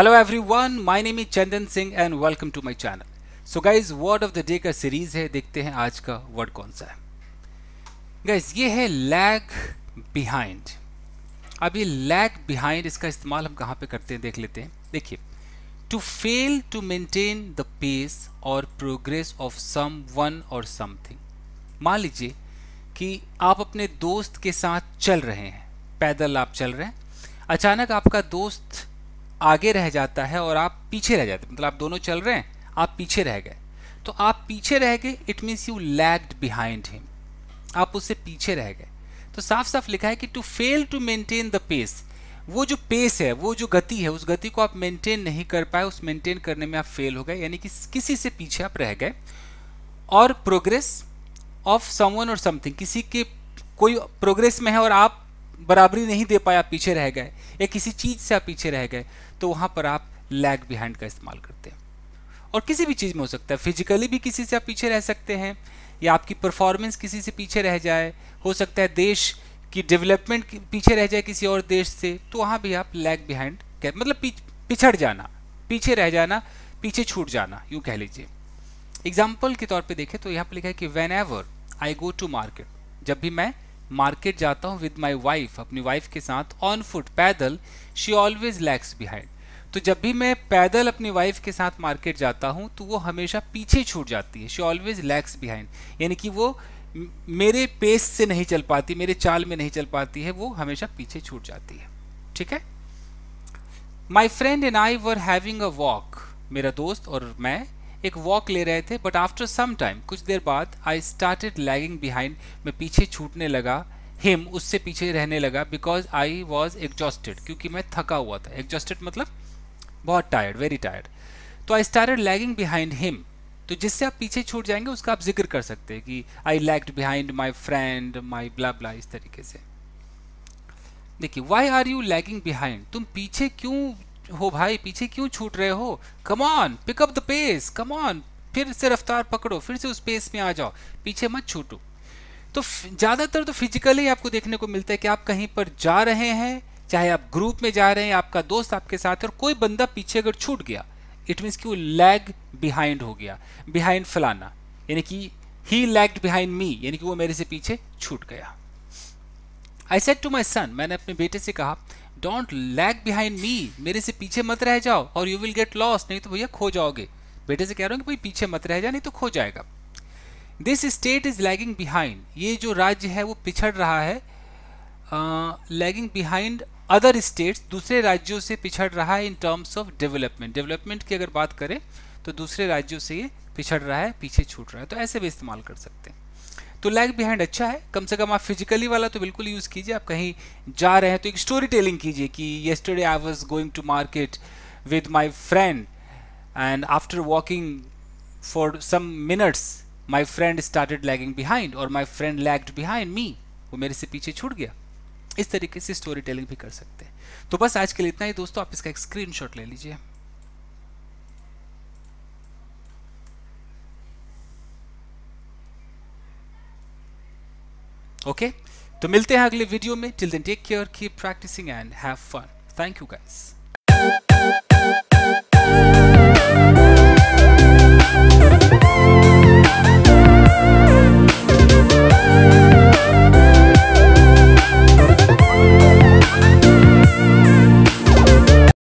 Hello everyone, my name is Chandan Singh and welcome to my channel. So guys, word of the day का series है, देखते हैं आज का word कौन सा है. Guys, ये है lag behind. अब ये lag behind इसका इस्तेमाल हम कहाँ पे करते हैं देख लेते हैं. देखिए, to fail to maintain the pace or progress of someone or something. मान लीजिए कि आप अपने दोस्त के साथ चल रहे हैं, पैदल आप चल रहे हैं, अचानक आपका दोस्त आगे रह जाता है और आप पीछे रह जाते हैं. मतलब आप दोनों चल रहे हैं, आप पीछे रह गए. तो आप पीछे रह गए, it means you lagged behind him. आप उससे पीछे रह गए. तो साफ साफ लिखा है कि to fail to maintain the pace. वो जो पेस है, वो जो गति है, उस गति को आप मेंटेन नहीं कर पाए, उस मेंटेन करने में आप फेल हो गए, यानी कि किसी से पीछे आप रह गए. और प्रोग्रेस ऑफ समवन और समथिंग, किसी के कोई प्रोग्रेस में है और आप बराबरी नहीं दे पाए, आप पीछे रह गए, या किसी चीज़ से आप पीछे रह गए, तो वहाँ पर आप लैग बिहाइंड का इस्तेमाल करते हैं. और किसी भी चीज़ में हो सकता है, फिजिकली भी किसी से आप पीछे रह सकते हैं, या आपकी परफॉर्मेंस किसी से पीछे रह जाए, हो सकता है देश की डेवलपमेंट पीछे रह जाए किसी और देश से, तो वहाँ भी आप लैग बिहाइंड मतलब पिछड़ जाना, पीछे रह जाना, पीछे छूट जाना, यूँ कह लीजिए. एग्जाम्पल के तौर पे देखें तो यहाँ पर लिखा है कि whenever I go to market, जब भी मैं मार्केट जाता हूँ विद माई वाइफ, अपनी वाइफ के साथ, ऑन फुट, पैदल, शी ऑलवेज लैग्स बिहाइंड. तो जब भी मैं पैदल अपनी वाइफ के साथ मार्केट जाता हूँ तो वो हमेशा पीछे छूट जाती है. शी ऑलवेज लैग्स बिहाइंड, यानी कि वो मेरे पेस से नहीं चल पाती, मेरे चाल में नहीं चल पाती है, वो हमेशा पीछे छूट जाती है. ठीक है. My friend and I were having a walk, मेरा दोस्त और मैं एक वॉक ले रहे थे, बट आफ्टर सम टाइम, कुछ देर बाद, आई स्टार्टेड लैगिंग बिहाइंड, मैं पीछे छूटने लगा, हिम, उससे पीछे रहने लगा, बिकॉज आई वॉज एग्जॉस्टेड, क्योंकि मैं थका हुआ था. एग्जॉस्टेड मतलब बहुत टायर्ड, वेरी टायर्ड. तो I started lagging behind him. तो जिससे आप पीछे छूट जाएंगे उसका आप जिक्र कर सकते हैं कि I lagged behind my friend, my blah blah, इस तरीके से. देखिए, why are you lagging behind, तुम पीछे क्यों हो भाई, पीछे क्यों छूट रहे हो. Come on, pick up the pace, come on, फिर से रफ्तार पकड़ो, फिर से उस पेस में आ जाओ, पीछे मत छूटो. तो ज़्यादातर तो फिजिकली आपको देखने को मिलता है कि आप कहीं पर जा रहे हैं, चाहे आप ग्रुप में जा रहे हैं, आपका दोस्त आपके साथ है, और कोई बंदा पीछे अगर छूट गया, इट मीन्स कि वो लैग बिहाइंड हो गया. बिहाइंड फलाना, यानी कि ही लैग्ड बिहाइंड मी, यानी कि वो मेरे से पीछे छूट गया. आई सेड टू माई सन, मैंने अपने बेटे से कहा, डोंट लैग बिहाइंड मी, मेरे से पीछे मत रह जाओ, और यू विल गेट लॉस्ट, नहीं तो भैया खो जाओगे. बेटे से कह रहा हूँ कि भाई पीछे मत रह जा, नहीं तो खो जाएगा. This state is lagging behind, ये जो राज्य है वो पिछड़ रहा है, लैगिंग बिहाइंड अदर स्टेट्स, दूसरे राज्यों से पिछड़ रहा है, in terms of development. Development की अगर बात करें तो दूसरे राज्यों से ये पिछड़ रहा है, पीछे छूट रहा है. तो ऐसे भी इस्तेमाल कर सकते हैं. तो लैग बिहाइंड अच्छा है, कम से कम आप फिजिकली वाला तो बिल्कुल यूज़ कीजिए. आप कहीं जा रहे हैं तो एक स्टोरी टेलिंग कीजिए कि yesterday I was going to market with my friend and after walking for some minutes my friend started lagging behind, और my friend lagged behind me, वो मेरे से पीछे छूट गया. इस तरीके से स्टोरी टेलिंग भी कर सकते हैं. तो बस आज के लिए इतना ही दोस्तों, आप इसका एक स्क्रीनशॉट ले लीजिए. ओके, तो मिलते हैं अगले वीडियो में. Till then take care, keep practising and have fun. Thank you guys.